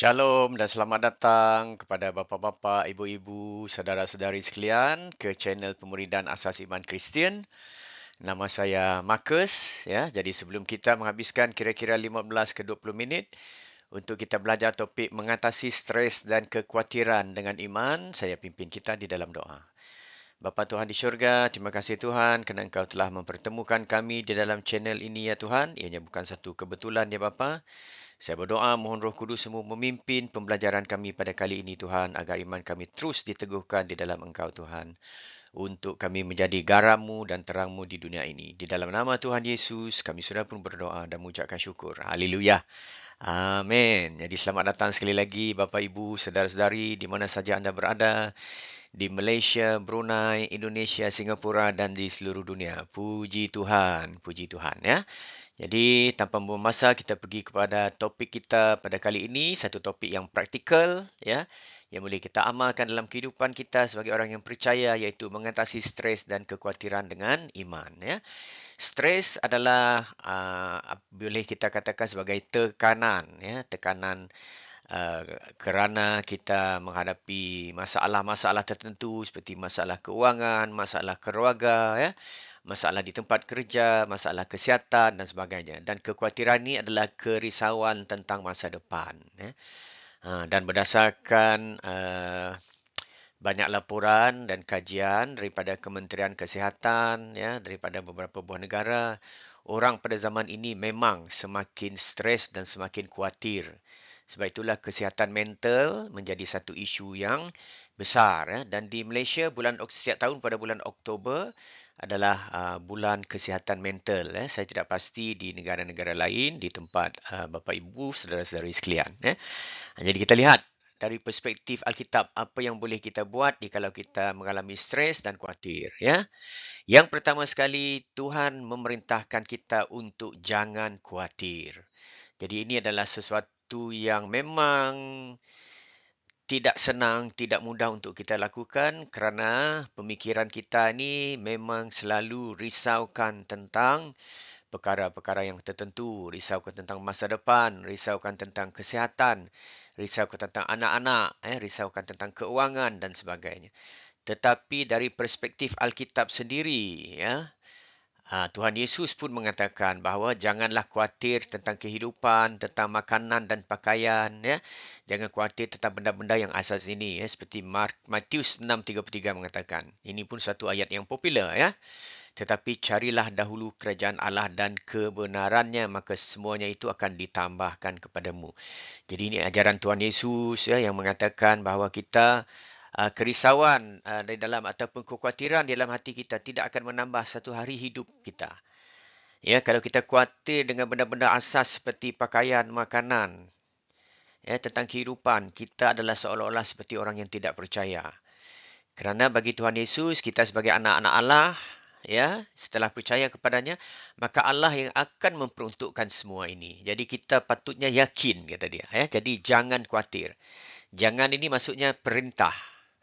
Shalom dan selamat datang kepada bapa-bapa, ibu-ibu, saudara-saudari sekalian ke channel Pemuridan Asas Iman Kristian. Nama saya Marcus ya. Jadi sebelum kita menghabiskan kira-kira 15 ke 20 minit untuk kita belajar topik mengatasi stres dan kekhawatiran dengan iman, saya pimpin kita di dalam doa. Bapa Tuhan di syurga, terima kasih Tuhan kerana Engkau telah mempertemukan kami di dalam channel ini ya Tuhan. Ianya bukan satu kebetulan ya Bapa. Saya berdoa mohon Roh Kudus semua memimpin pembelajaran kami pada kali ini Tuhan agar iman kami terus diteguhkan di dalam Engkau Tuhan untuk kami menjadi garammu dan terangmu di dunia ini. Di dalam nama Tuhan Yesus kami sudah pun berdoa dan mengucapkan syukur. Haleluya. Amin. Jadi selamat datang sekali lagi Bapa Ibu, saudara-saudari di mana saja anda berada di Malaysia, Brunei, Indonesia, Singapura dan di seluruh dunia. Puji Tuhan ya. Jadi tanpa membuang masa kita pergi kepada topik kita pada kali ini, satu topik yang praktikal ya, yang boleh kita amalkan dalam kehidupan kita sebagai orang yang percaya, iaitu mengatasi stres dan kekhawatiran dengan iman ya. Stres adalah boleh kita katakan sebagai tekanan ya, tekanan uh, kerana kita menghadapi masalah-masalah tertentu seperti masalah keuangan, masalah keluarga ya, masalah di tempat kerja, masalah kesihatan dan sebagainya. Dan kekhawatiran ini adalah kerisauan tentang masa depan. Ya. Dan berdasarkan banyak laporan dan kajian daripada Kementerian Kesihatan, ya, daripada beberapa buah negara, orang pada zaman ini memang semakin stres dan semakin khawatir. Sebab itulah kesihatan mental menjadi satu isu yang besar. Ya. Dan di Malaysia, setiap tahun pada bulan Oktober adalah bulan kesihatan mental. Ya. Saya tidak pasti di negara-negara lain, di tempat bapa ibu, saudara-saudari sekalian. Ya. Jadi kita lihat dari perspektif Alkitab, apa yang boleh kita buat jika kita mengalami stres dan khawatir. Ya. Yang pertama sekali, Tuhan memerintahkan kita untuk jangan khawatir. Jadi ini adalah sesuatu yang memang tidak senang, tidak mudah untuk kita lakukan kerana pemikiran kita ni memang selalu risaukan tentang perkara-perkara yang tertentu, risaukan tentang masa depan, risaukan tentang kesihatan, risaukan tentang anak-anak, risaukan tentang keuangan dan sebagainya. Tetapi dari perspektif Alkitab sendiri, ya, Tuhan Yesus pun mengatakan bahawa janganlah khawatir tentang kehidupan, tentang makanan dan pakaian, ya. Jangan khawatir tentang benda-benda yang asas ini, ya, seperti Matius 6:33 mengatakan. Ini pun satu ayat yang popular, ya. Tetapi carilah dahulu kerajaan Allah dan kebenarannya, maka semuanya itu akan ditambahkan kepadamu. Jadi ini ajaran Tuhan Yesus ya, yang mengatakan bahawa kita kerisauan dari dalam ataupun kekhawatiran di dalam hati kita tidak akan menambah satu hari hidup kita. Ya, kalau kita khawatir dengan benda-benda asas seperti pakaian, makanan, ya, tentang kehidupan, kita adalah seolah-olah seperti orang yang tidak percaya. Kerana bagi Tuhan Yesus, kita sebagai anak-anak Allah, ya, setelah percaya kepadanya, maka Allah yang akan memperuntukkan semua ini. Jadi kita patutnya yakin, kata dia. Ya. Jadi jangan khawatir. Jangan ini maksudnya perintah.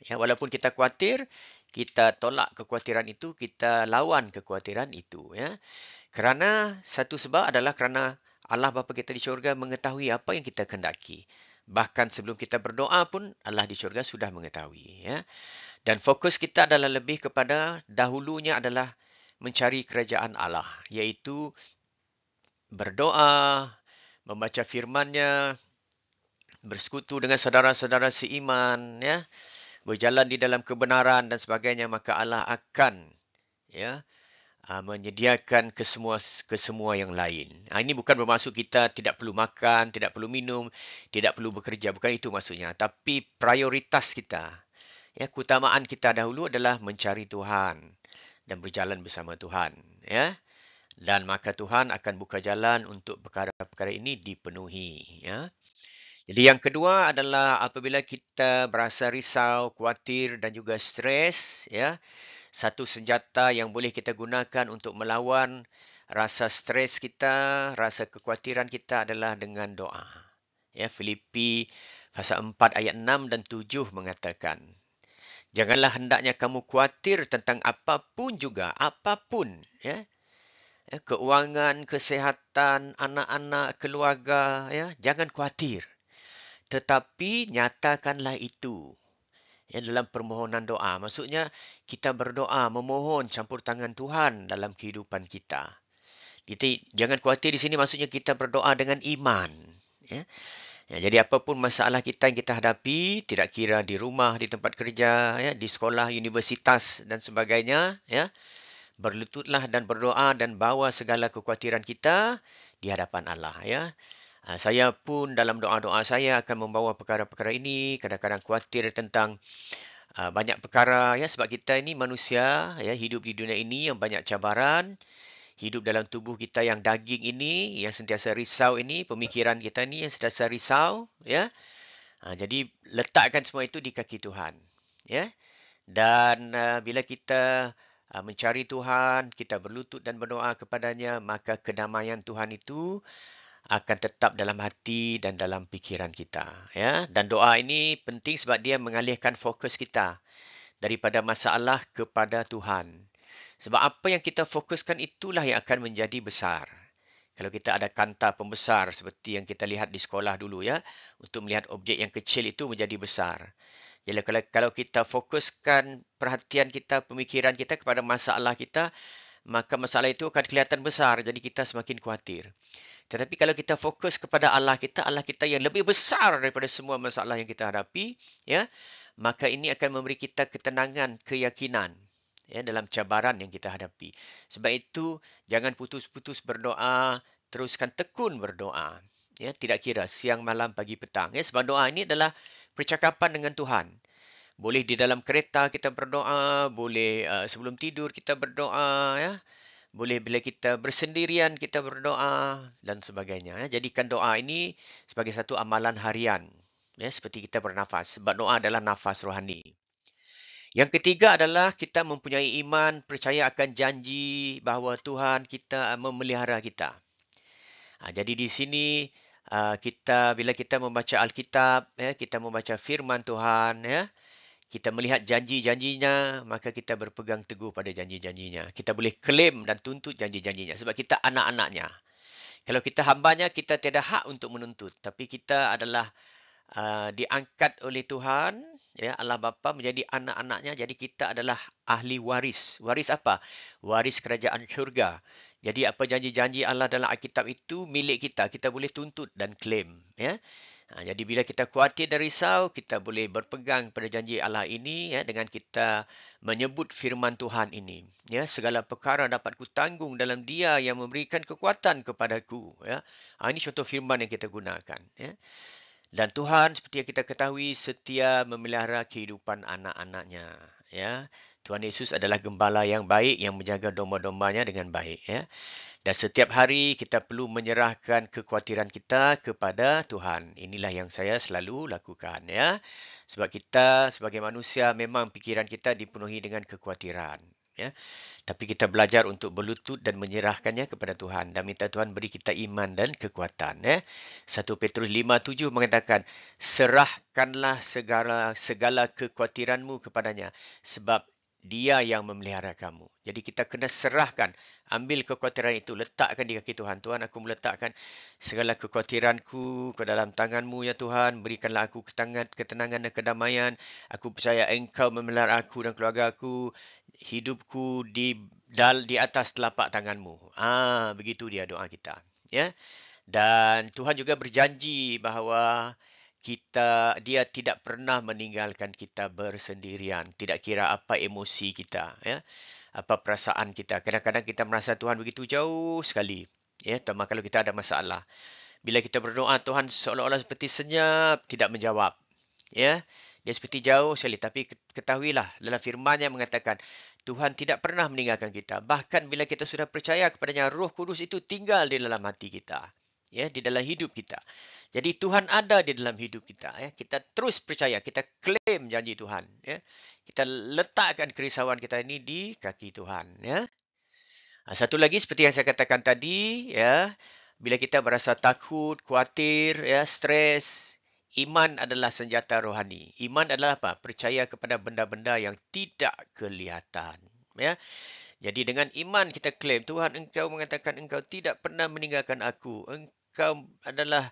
Ya, walaupun kita khawatir, kita tolak kekhawatiran itu, kita lawan kekhawatiran itu. Ya. Kerana satu sebab adalah kerana Allah Bapa kita di syurga mengetahui apa yang kita kehendaki. Bahkan sebelum kita berdoa pun Allah di syurga sudah mengetahui. Ya. Dan fokus kita adalah lebih kepada dahulunya adalah mencari kerajaan Allah. Iaitu berdoa, membaca firman-Nya, bersekutu dengan saudara-saudara seiman, ya, berjalan di dalam kebenaran dan sebagainya, maka Allah akan ya menyediakan kesemua yang lain. Ini bukan bermaksud kita tidak perlu makan, tidak perlu minum, tidak perlu bekerja. Bukan itu maksudnya. Tapi prioritas kita, ya, keutamaan kita dahulu adalah mencari Tuhan dan berjalan bersama Tuhan. Ya. Dan maka Tuhan akan buka jalan untuk perkara-perkara ini dipenuhi. Ya. Jadi yang kedua adalah apabila kita berasa risau, khawatir dan juga stres, ya, satu senjata yang boleh kita gunakan untuk melawan rasa stres kita, rasa kekhawatiran kita adalah dengan doa. Ya, Filipi pasal 4 ayat 6 dan 7 mengatakan, janganlah hendaknya kamu khawatir tentang apapun juga, apapun, ya. Keuangan, kesihatan, anak-anak, keluarga, ya, jangan khawatir. tetapi nyatakanlah itu. Ya, dalam permohonan doa. Maksudnya, kita berdoa, memohon campur tangan Tuhan dalam kehidupan kita. Jangan khawatir di sini maksudnya kita berdoa dengan iman. Ya. Ya, jadi apapun masalah kita yang kita hadapi, tidak kira di rumah, di tempat kerja, ya, di sekolah, universitas dan sebagainya, ya, berlututlah dan berdoa dan bawa segala kekhawatiran kita di hadapan Allah. Ya. Saya pun dalam doa-doa saya akan membawa perkara-perkara ini, kadang-kadang khawatir tentang banyak perkara, ya, sebab kita ini manusia, ya, hidup di dunia ini yang banyak cabaran, hidup dalam tubuh kita yang daging ini, yang sentiasa risau ini, pemikiran kita ini yang sentiasa risau, ya. Jadi letakkan semua itu di kaki Tuhan, ya. Dan bila kita mencari Tuhan, kita berlutut dan berdoa kepadanya, maka kedamaian Tuhan itu akan tetap dalam hati dan dalam pikiran kita, ya. Dan doa ini penting sebab dia mengalihkan fokus kita daripada masalah kepada Tuhan. Sebab apa yang kita fokuskan itulah yang akan menjadi besar. Kalau kita ada kanta pembesar seperti yang kita lihat di sekolah dulu, ya, untuk melihat objek yang kecil itu menjadi besar. Jadi kalau kita fokuskan perhatian kita, pemikiran kita kepada masalah kita, maka masalah itu akan kelihatan besar, jadi kita semakin khawatir. Tetapi kalau kita fokus kepada Allah kita yang lebih besar daripada semua masalah yang kita hadapi, ya, maka ini akan memberi kita ketenangan, keyakinan, ya, dalam cabaran yang kita hadapi. Sebab itu, jangan putus-putus berdoa, teruskan tekun berdoa. Ya, tidak kira siang, malam, pagi, petang. Ya, sebab doa ini adalah percakapan dengan Tuhan. Boleh di dalam kereta kita berdoa, boleh sebelum tidur kita berdoa, ya. Boleh bila kita bersendirian kita berdoa dan sebagainya. Ya. Jadikan doa ini sebagai satu amalan harian. Ya, seperti kita bernafas. Sebab doa adalah nafas rohani. Yang ketiga adalah kita mempunyai iman, percaya akan janji bahawa Tuhan kita memelihara kita. Jadi di sini bila kita membaca Alkitab, ya, kita membaca firman Tuhan, ya, kita melihat janji-janjinya, maka kita berpegang teguh pada janji-janjinya. Kita boleh klaim dan tuntut janji-janjinya sebab kita anak-anaknya. Kalau kita hambanya, kita tiada hak untuk menuntut. Tapi kita adalah diangkat oleh Tuhan, ya, Allah Bapa menjadi anak-anaknya. Jadi kita adalah ahli waris. Waris apa? Waris kerajaan syurga. Jadi apa janji-janji Allah dalam Alkitab itu milik kita. Kita boleh tuntut dan klaim. Ya. Jadi bila kita khawatir dan risau, kita boleh berpegang pada janji Allah ini, ya, dengan kita menyebut firman Tuhan ini. Ya, segala perkara dapat kutanggung dalam Dia yang memberikan kekuatan kepadaku. Ya. Ini contoh firman yang kita gunakan. Ya. Dan Tuhan seperti yang kita ketahui setia memelihara kehidupan anak-anaknya. Ya. Tuhan Yesus adalah gembala yang baik yang menjaga domba-dombanya dengan baik. Ya. Dan setiap hari kita perlu menyerahkan kekhawatiran kita kepada Tuhan. Inilah yang saya selalu lakukan, ya. Sebab kita sebagai manusia memang pikiran kita dipenuhi dengan kekhawatiran, ya. Tapi kita belajar untuk berlutut dan menyerahkannya kepada Tuhan dan minta Tuhan beri kita iman dan kekuatan, ya. 1 Petrus 5:7 mengatakan, serahkanlah segala kekhawatiranmu kepadanya sebab Dia yang memelihara kamu. Jadi kita kena serahkan. Ambil kekhawatiran itu. Letakkan di kaki Tuhan. Tuhan, aku meletakkan segala kekhawatiranku ke dalam tangan-Mu, ya Tuhan. Berikanlah aku ketenangan dan kedamaian. Aku percaya Engkau memelihara aku dan keluarga aku. Hidupku di atas telapak tangan-Mu. Begitu dia doa kita. Ya. Dan Tuhan juga berjanji bahawa dia tidak pernah meninggalkan kita bersendirian. Tidak kira apa emosi kita, ya, apa perasaan kita. Kadang-kadang kita merasa Tuhan begitu jauh sekali, ya, terutama kalau kita ada masalah. Bila kita berdoa, Tuhan seolah-olah seperti senyap, tidak menjawab, ya. Dia seperti jauh sekali. Tapi ketahuilah, dalam firman-Nya mengatakan, Tuhan tidak pernah meninggalkan kita. Bahkan bila kita sudah percaya kepadanya, Roh Kudus itu tinggal di dalam hati kita, ya, di dalam hidup kita. Jadi Tuhan ada di dalam hidup kita, ya. Kita terus percaya, kita klaim janji Tuhan, ya. Kita letakkan kerisauan kita ini di kaki Tuhan, ya. Satu lagi seperti yang saya katakan tadi, ya, bila kita merasa takut, khawatir, ya, stres, iman adalah senjata rohani. Iman adalah apa? Percaya kepada benda-benda yang tidak kelihatan, ya. Jadi dengan iman kita klaim, Tuhan, Engkau mengatakan Engkau tidak pernah meninggalkan aku. Engkau adalah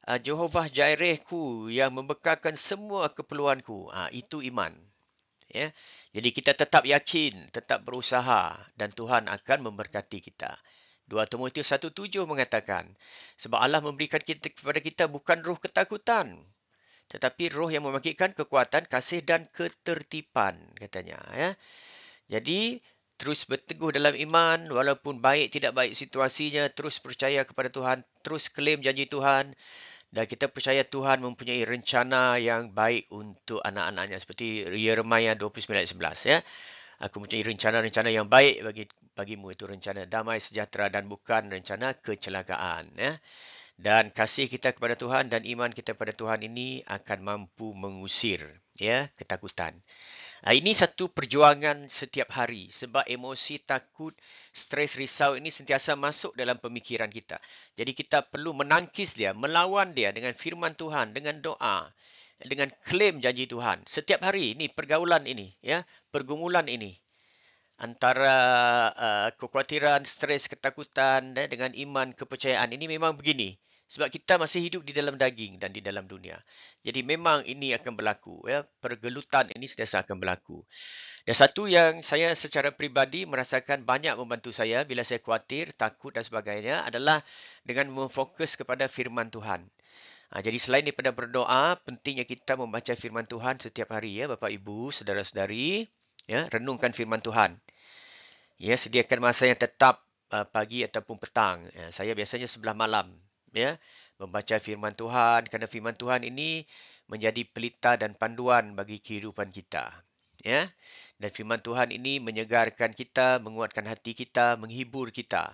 Jehovah Jirehku yang membekalkan semua keperluanku. Itu iman. Ya. Jadi kita tetap yakin, tetap berusaha dan Tuhan akan memberkati kita. 2 Timotius 1:7 mengatakan, sebab Allah memberikan kepada kita bukan roh ketakutan, tetapi roh yang membangkitkan kekuatan, kasih dan ketertiban, katanya. Ya. Jadi, terus berteguh dalam iman, walaupun baik tidak baik situasinya, terus percaya kepada Tuhan, terus klaim janji Tuhan, dan kita percaya Tuhan mempunyai rencana yang baik untuk anak-anaknya. Seperti Yeremia 29:11. Ya. Aku mempunyai rencana-rencana yang baik bagimu. Itu rencana damai sejahtera dan bukan rencana kecelakaan. Ya. Dan kasih kita kepada Tuhan dan iman kita kepada Tuhan ini akan mampu mengusir ketakutan. Ini satu perjuangan setiap hari sebab emosi, takut, stres, risau ini sentiasa masuk dalam pemikiran kita. Jadi kita perlu menangkis dia, melawan dia dengan firman Tuhan, dengan doa, dengan klaim janji Tuhan. Setiap hari ini pergaulan ini, pergumulan ini antara kekhawatiran, stres, ketakutan dengan iman, kepercayaan ini memang begini. Sebab kita masih hidup di dalam daging dan di dalam dunia. Jadi memang ini akan berlaku. Pergelutan ini sentiasa akan berlaku. Dan satu yang saya secara peribadi merasakan banyak membantu saya bila saya khawatir, takut dan sebagainya adalah dengan memfokus kepada firman Tuhan. Jadi selain daripada berdoa, pentingnya kita membaca firman Tuhan setiap hari, Bapak Ibu, saudara-saudari, renungkan firman Tuhan. Sediakan masa yang tetap pagi ataupun petang. Saya biasanya sebelah malam, membaca firman Tuhan, kerana firman Tuhan ini menjadi pelita dan panduan bagi kehidupan kita. Dan firman Tuhan ini menyegarkan kita, menguatkan hati kita, menghibur kita.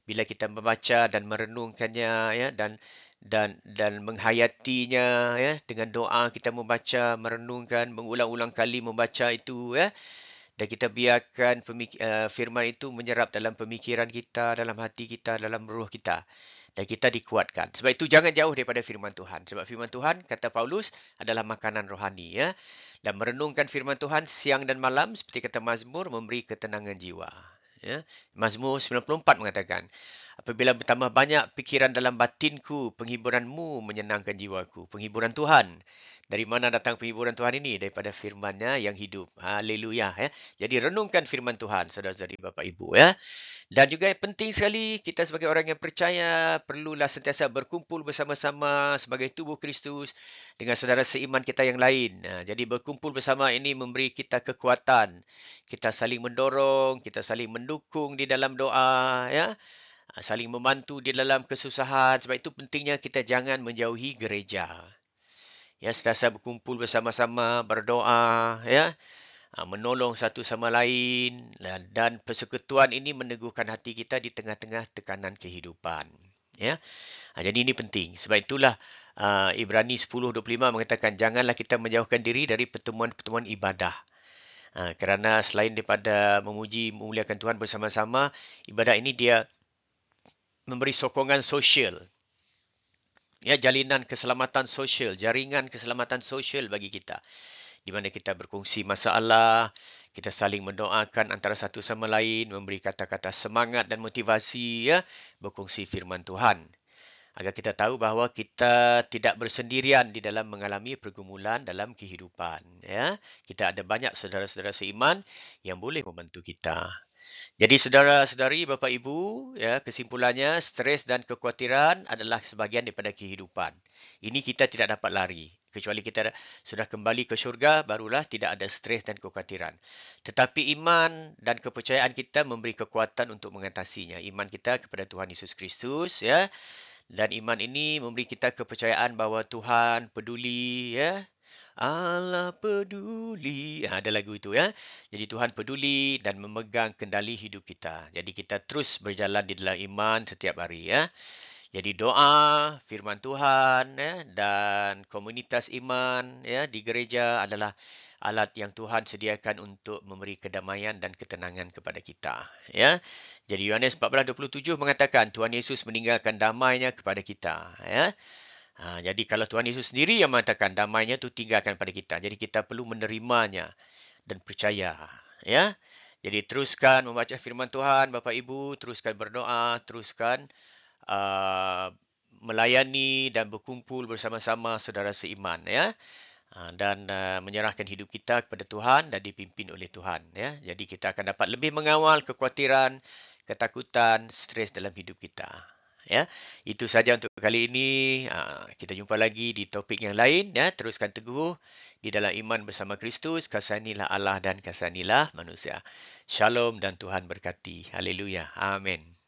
Bila kita membaca dan merenungkannya, dan menghayatinya, dengan doa kita membaca, merenungkan, mengulang-ulang kali membaca itu, dan kita biarkan firman itu menyerap dalam pemikiran kita, dalam hati kita, dalam roh kita. Dan kita dikuatkan. Sebab itu jangan jauh daripada firman Tuhan. Sebab firman Tuhan, kata Paulus, adalah makanan rohani. Dan merenungkan firman Tuhan siang dan malam, seperti kata Mazmur, memberi ketenangan jiwa. Mazmur 94 mengatakan, apabila bertambah banyak pikiran dalam batinku, penghiburanmu menyenangkan jiwaku. Penghiburan Tuhan. Dari mana datang penghiburan Tuhan ini? Daripada firman-Nya yang hidup. Haleluya. Jadi renungkan firman Tuhan, saudara-saudari, Bapak Ibu. Dan juga yang penting sekali, kita sebagai orang yang percaya, perlulah sentiasa berkumpul bersama-sama sebagai tubuh Kristus dengan saudara seiman kita yang lain. Jadi berkumpul bersama ini memberi kita kekuatan. Kita saling mendorong, kita saling mendukung di dalam doa, saling membantu di dalam kesusahan. Sebab itu pentingnya kita jangan menjauhi gereja. Sentiasa berkumpul bersama-sama, berdoa, menolong satu sama lain, dan persekutuan ini meneguhkan hati kita di tengah-tengah tekanan kehidupan. Jadi ini penting. Sebab itulah Ibrani 10:25 mengatakan, janganlah kita menjauhkan diri dari pertemuan-pertemuan ibadah. Kerana selain daripada memuji, memuliakan Tuhan bersama-sama, ibadah ini dia memberi sokongan sosial. Jalinan keselamatan sosial, jaringan keselamatan sosial bagi kita. Di mana kita berkongsi masalah, kita saling mendoakan antara satu sama lain, memberi kata-kata semangat dan motivasi, berkongsi firman Tuhan. Agar kita tahu bahawa kita tidak bersendirian di dalam mengalami pergumulan dalam kehidupan. Kita ada banyak saudara-saudara seiman yang boleh membantu kita. Jadi saudara-saudari, Bapak Ibu, kesimpulannya stres dan kekhawatiran adalah sebahagian daripada kehidupan. Ini kita tidak dapat lari. Kecuali kita sudah kembali ke syurga, barulah tidak ada stres dan kekhawatiran. Tetapi iman dan kepercayaan kita memberi kekuatan untuk mengatasinya. Iman kita kepada Tuhan Yesus Kristus, dan iman ini memberi kita kepercayaan bahawa Tuhan peduli, Allah peduli. Ada lagu itu, Jadi Tuhan peduli dan memegang kendali hidup kita. Jadi kita terus berjalan di dalam iman setiap hari, Jadi doa, firman Tuhan, dan komunitas iman, di gereja adalah alat yang Tuhan sediakan untuk memberi kedamaian dan ketenangan kepada kita. Jadi Yohanes 14:27 mengatakan Tuhan Yesus meninggalkan damainya kepada kita. Jadi kalau Tuhan Yesus sendiri yang mengatakan damainya itu tinggalkan pada kita. Jadi kita perlu menerimanya dan percaya. Jadi teruskan membaca firman Tuhan, Bapak Ibu, teruskan berdoa, teruskan melayani dan berkumpul bersama-sama saudara seiman, ya. Dan menyerahkan hidup kita kepada Tuhan dan dipimpin oleh Tuhan, ya. Jadi kita akan dapat lebih mengawal kekhawatiran, ketakutan, stres dalam hidup kita, ya. Itu saja untuk kali ini. Kita jumpa lagi di topik yang lain, ya. Teruskan teguh di dalam iman bersama Kristus, kasihanilah Allah dan kasihanilah manusia. Shalom dan Tuhan berkati. Haleluya. Amin.